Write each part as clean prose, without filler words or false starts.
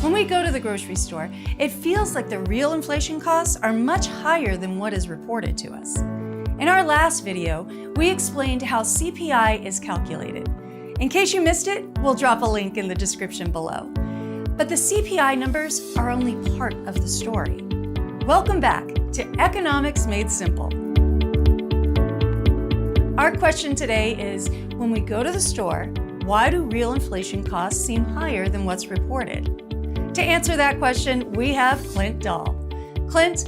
When we go to the grocery store, it feels like the real inflation costs are much higher than what is reported to us. In our last video, we explained how CPI is calculated. In case you missed it, we'll drop a link in the description below. But the CPI numbers are only part of the story. Welcome back to Economics Made Simple. Our question today is, when we go to the store, why do real inflation costs seem higher than what's reported? To answer that question, we have Clint Dahl. Clint,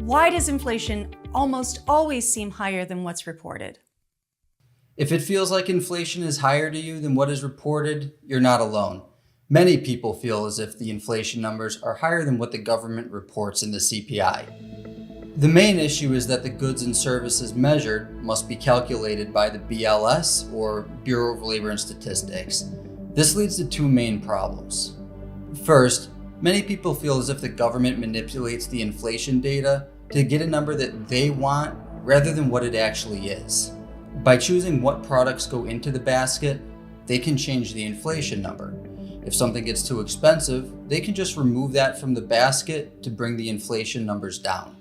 why does inflation almost always seem higher than what's reported? If it feels like inflation is higher to you than what is reported, you're not alone. Many people feel as if the inflation numbers are higher than what the government reports in the CPI. The main issue is that the goods and services measured must be calculated by the BLS, or Bureau of Labor and Statistics. This leads to two main problems. First, many people feel as if the government manipulates the inflation data to get a number that they want rather than what it actually is. By choosing what products go into the basket, they can change the inflation number. If something gets too expensive, they can just remove that from the basket to bring the inflation numbers down.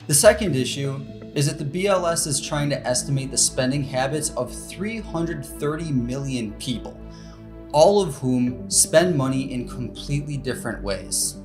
The second issue is that the BLS is trying to estimate the spending habits of 330 million people, all of whom spend money in completely different ways.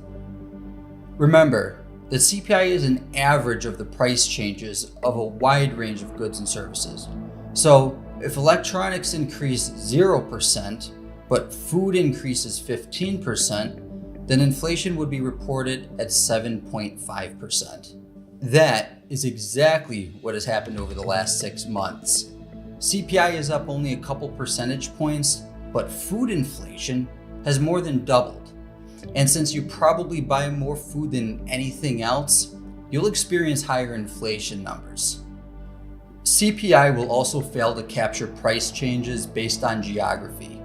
Remember, the CPI is an average of the price changes of a wide range of goods and services. So if electronics increase 0%, but food increases 15%, then inflation would be reported at 7.5%. That is exactly what has happened over the last 6 months. CPI is up only a couple percentage points, but food inflation has more than doubled. And since you probably buy more food than anything else, you'll experience higher inflation numbers. CPI will also fail to capture price changes based on geography.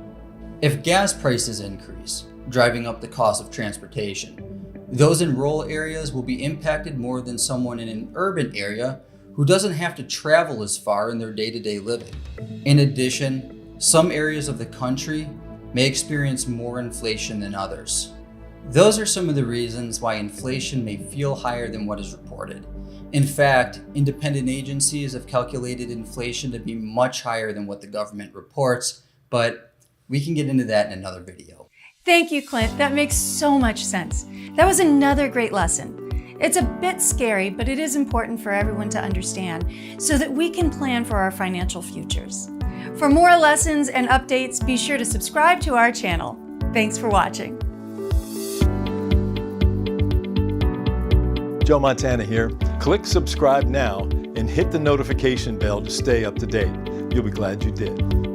If gas prices increase, driving up the cost of transportation, those in rural areas will be impacted more than someone in an urban area who doesn't have to travel as far in their day-to-day living. In addition, some areas of the country may experience more inflation than others. Those are some of the reasons why inflation may feel higher than what is reported. In fact, independent agencies have calculated inflation to be much higher than what the government reports, but we can get into that in another video. Thank you, Clint. That makes so much sense. That was another great lesson. It's a bit scary, but it is important for everyone to understand so that we can plan for our financial futures. For more lessons and updates, be sure to subscribe to our channel. Thanks for watching. Joe Montana here. Click subscribe now and hit the notification bell to stay up to date. You'll be glad you did.